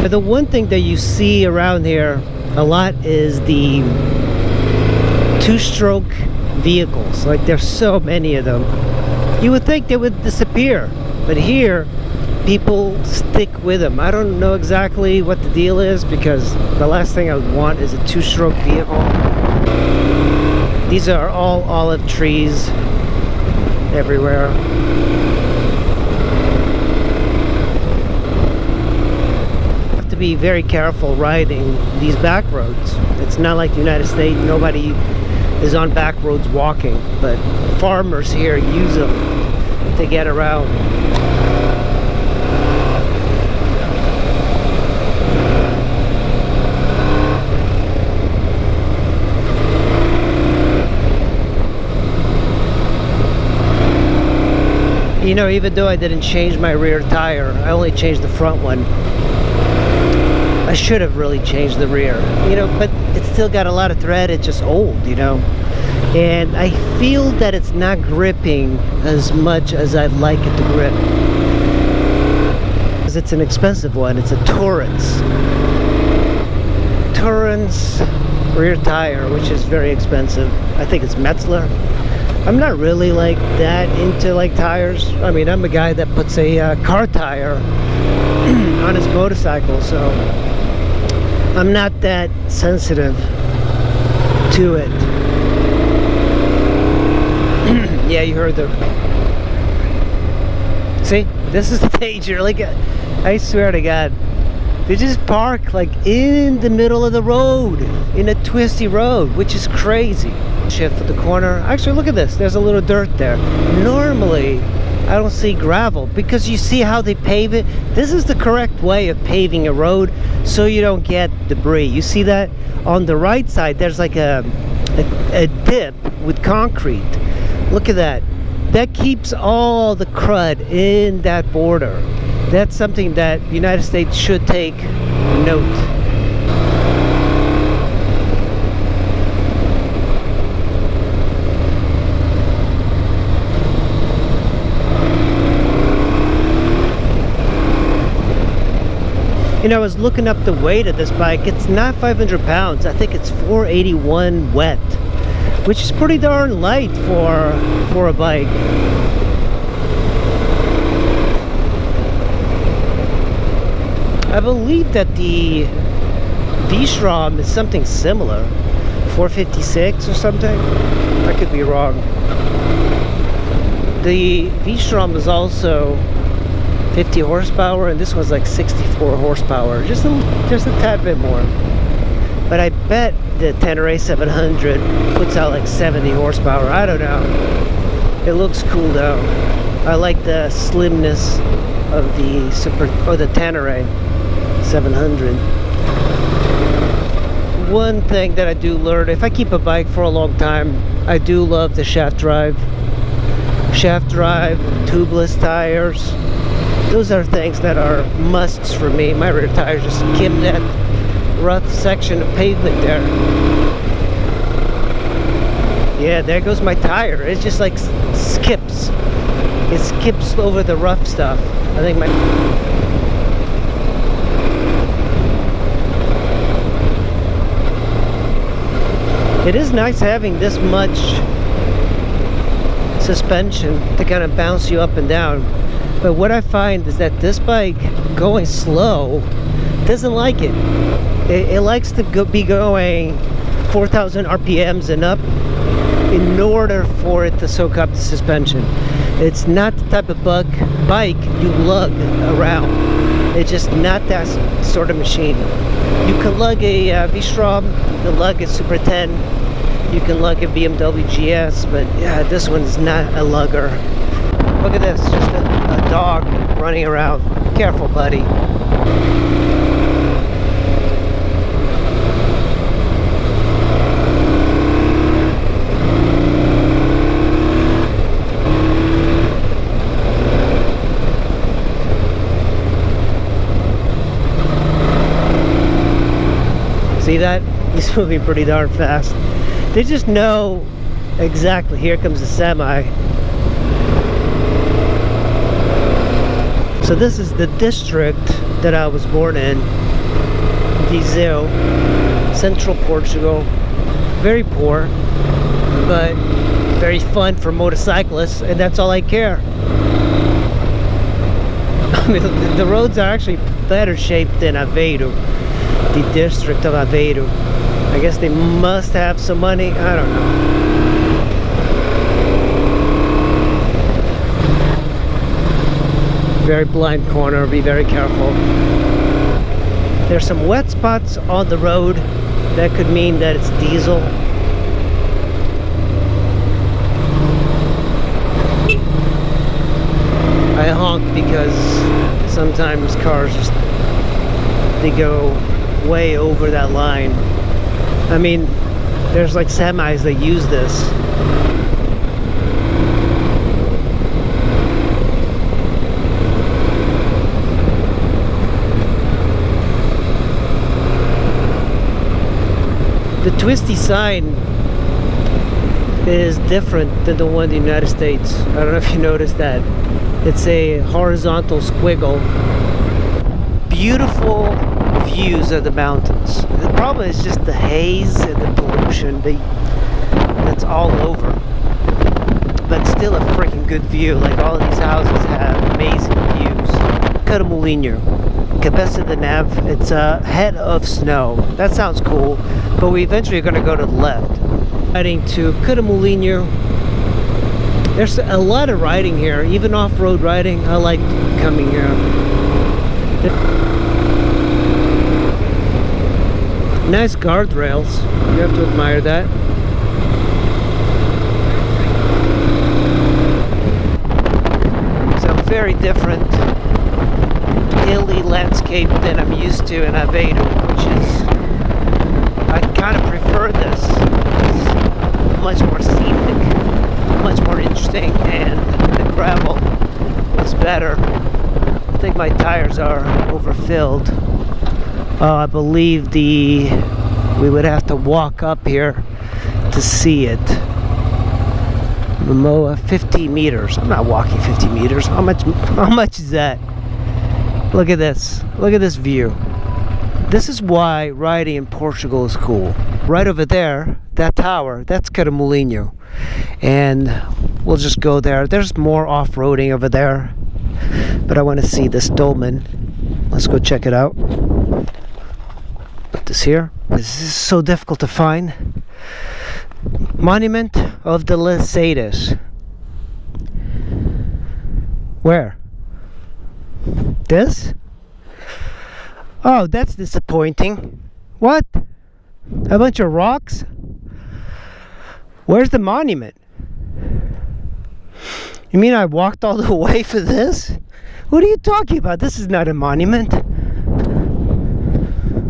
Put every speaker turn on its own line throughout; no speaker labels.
But the one thing that you see around here a lot is the two-stroke vehicles. Like, there's so many of them. You would think they would disappear, but here people stick with them. I don't know exactly what the deal is, because the last thing I would want is a two-stroke vehicle. These are all olive trees everywhere. You have to be very careful riding these back roads. It's not like the United States. Nobody is on back roads walking, but farmers here use them to get around. You know, even though I didn't change my rear tire, I only changed the front one. I should have really changed the rear, you know, but it's still got a lot of tread. It's just old, you know, and I feel that it's not gripping as much as I'd like it to grip, because it's an expensive one. It's a Torrance rear tire, which is very expensive. I think it's Metzler. I'm not really like that into like tires. I mean, I'm a guy that puts a car tire on his motorcycle, so I'm not that sensitive to it. Yeah, you heard the... See, this is the danger. Like, I swear to God, they just park like in the middle of the road, in a twisty road, which is crazy. Shift at the corner. Actually, look at this. There's a little dirt there. Normally, I don't see gravel, because you see how they pave it. This is the correct way of paving a road so you don't get debris. You see that on the right side, there's like a dip with concrete. Look at that. That keeps all the crud in that border. That's something that the United States should take note. You know, I was looking up the weight of this bike. It's not 500 pounds. I think it's 481 wet, which is pretty darn light for a bike. I believe that the V-Strom is something similar, 456 or something. I could be wrong. The V-Strom is also 50 horsepower, and this was like 64 horsepower, just a tad bit more. But I bet the XRV750 puts out like 70 horsepower. I don't know. It looks cool though. I like the slimness of the the XRV700. One thing that I do learn, if I keep a bike for a long time, I do love the shaft drive. Shaft drive, tubeless tires. Those are things that are musts for me. My rear tires just skim that rough section of pavement there. Yeah, there goes my tire. It just like skips. It skips over the rough stuff. I think my... It is nice having this much suspension to kind of bounce you up and down. But what I find is that this bike, going slow, doesn't like it. It likes to be going 4,000 RPMs and up in order for it to soak up the suspension. It's not the type of bike you lug around. It's just not that sort of machine. You can lug a V-Strom, you can lug a Super 10, you can lug a BMW GS, but yeah, this one's not a lugger. Look at this, just a dog running around. Careful, buddy. See that? He's moving pretty darn fast. They just know exactly. Here comes the semi. So this is the district that I was born in. Viseu, central Portugal. Very poor, but very fun for motorcyclists, and that's all I care. I mean, the roads are actually better shaped than Aveiro, the district of Aveiro. I guess they must have some money, I don't know. Very blind corner, be very careful. There's some wet spots on the road. That could mean that it's diesel. I honk because sometimes cars just, they go way over that line. I mean, there's like semis that use this. The twisty sign is different than the one in the United States. I don't know if you noticed that. It's a horizontal squiggle. Beautiful views of the mountains. The problem is just the haze and the pollution that's all over. But still a freaking good view. Like, all of these houses have amazing views. Caramulo, Cabeça de Neve. It's a head of snow. That sounds cool. But we eventually are going to go to the left. Heading to Caramulo. There's a lot of riding here, even off-road riding. I like coming here. Nice guardrails. You have to admire that. So very different hilly landscape than I'm used to in Aveiro, which is, I kind of prefer this. It's much more scenic, much more interesting, and the gravel is better. I think my tires are overfilled. I believe we would have to walk up here to see it. Momoa, 50 meters. I'm not walking 50 meters. How much is that? Look at this. Look at this view. This is why riding in Portugal is cool. Right over there, that tower, that's Caramulo. And we'll just go there. There's more off-roading over there. But I want to see this dolmen. Let's go check it out. Put this here. This is so difficult to find. Monument of the Laseiras. Where? This? Oh, that's disappointing. What? A bunch of rocks? Where's the monument? You mean I walked all the way for this? What are you talking about? This is not a monument.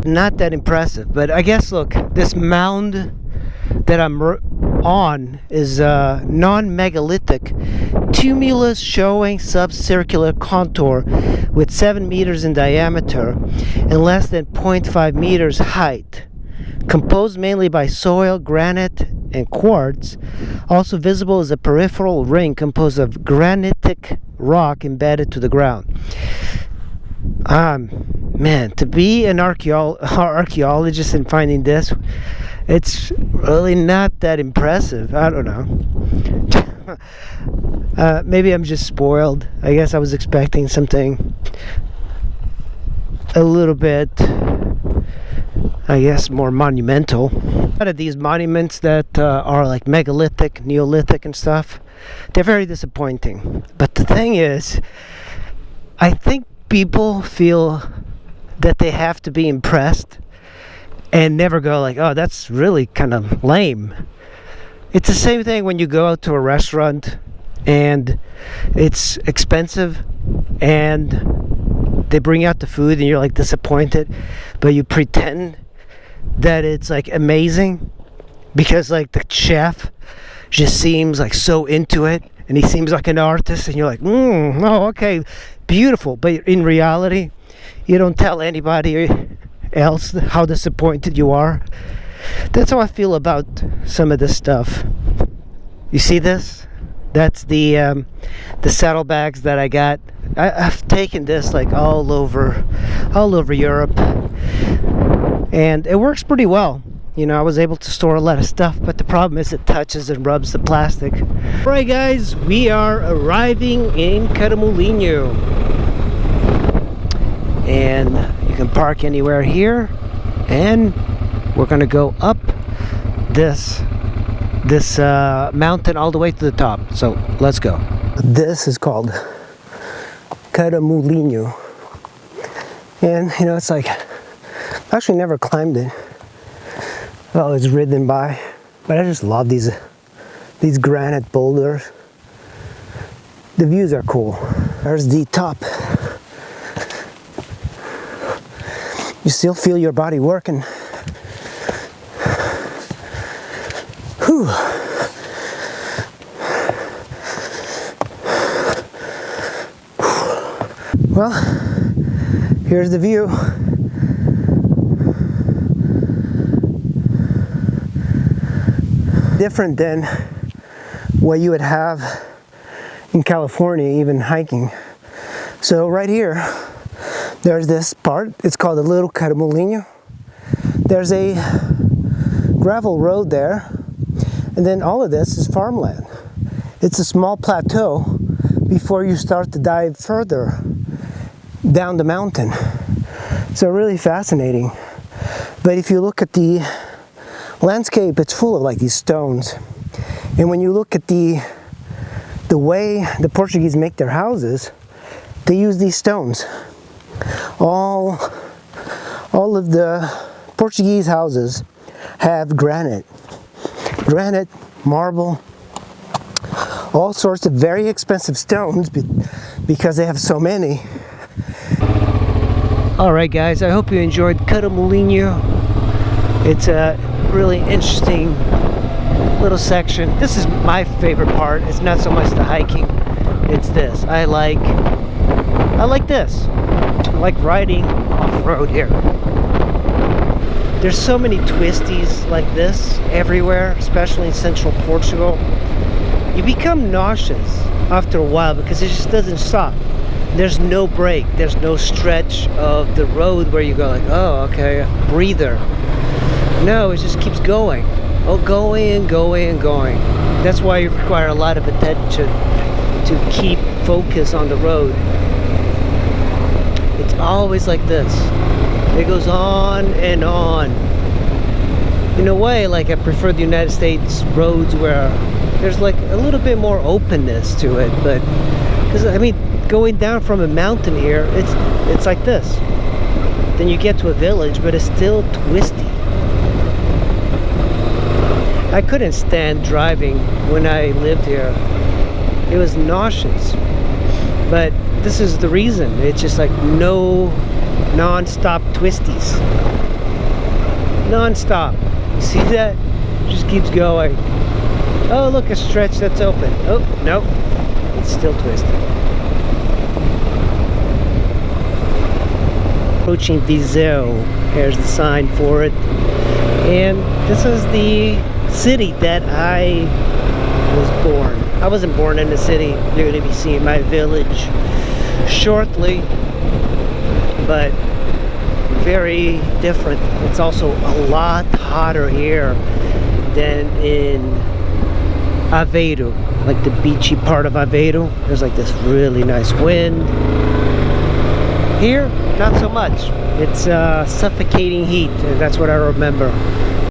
Not that impressive, but I guess, look, this mound that I'm on is non-megalithic tumulus showing subcircular contour with 7 meters in diameter and less than 0.5 meters height, composed mainly by soil, granite, and quartz. Also visible is a peripheral ring composed of granitic rock embedded to the ground. Man, to be an archaeologist and finding this, it's really not that impressive. I don't know. Maybe I'm just spoiled. I guess I was expecting something a little bit, I guess, more monumental. A lot of these monuments that are like megalithic, Neolithic and stuff, they're very disappointing. But the thing is, I think people feel that they have to be impressed and never go like, oh, that's really kind of lame. It's the same thing when you go out to a restaurant and it's expensive and they bring out the food and you're like disappointed, but you pretend that it's like amazing because like the chef just seems like so into it and he seems like an artist and you're like, oh, okay, beautiful. But in reality, you don't tell anybody else how disappointed you are. That's how I feel about some of this stuff. You see this? That's the saddlebags that I got. I've taken this like all over Europe. and it works pretty well. You know, I was able to store a lot of stuff, but the problem is it touches and rubs the plastic. Alright guys, we are arriving in Caramulo, and you can park anywhere here, and we're gonna go up this mountain all the way to the top. So let's go. This is called Caramulo, and you know, it's like, I've actually never climbed it. I've always ridden by, but I just love these granite boulders. The views are cool. There's the top. You still feel your body working. Whew. Well, here's the view. Different than what you would have in California, even hiking. So right here, there's this part. It's called the Little Caramulo. There's a gravel road there, and then all of this is farmland. It's a small plateau before you start to dive further down the mountain. So really fascinating. But if you look at the landscape, it's full of like these stones, and when you look at the way the Portuguese make their houses, they use these stones. All of the Portuguese houses have granite, marble, all sorts of very expensive stones because they have so many. Alright guys, I hope you enjoyed Caramulo. It's a really interesting little section. This is my favorite part. It's not so much the hiking, it's this. I like this. I like riding off-road here. There's so many twisties like this everywhere, especially in central Portugal. You become nauseous after a while because it just doesn't stop. There's no break. There's no stretch of the road where you go like, oh, okay, a breather. No, it just keeps going. Oh, going and going and going. That's why you require a lot of attention to keep focus on the road. It's always like this. It goes on and on. In a way, like I prefer the United States roads where there's like a little bit more openness to it, but because I mean, going down from a mountain here, it's like this. Then you get to a village, but it's still twisty. I couldn't stand driving when I lived here. It was nauseous. But this is the reason. It's just like no non-stop twisties. Non-stop. You see that? It just keeps going. Oh, look, a stretch that's open. Oh, no. It's still twisted. Approaching Viseu. Here's the sign for it. And this is the city that I was born. I wasn't born in the city. You're going to be seeing my village shortly, but very different. It's also a lot hotter here than in Aveiro, like the beachy part of Aveiro. There's like this really nice wind. Here, not so much. It's suffocating heat, and that's what I remember.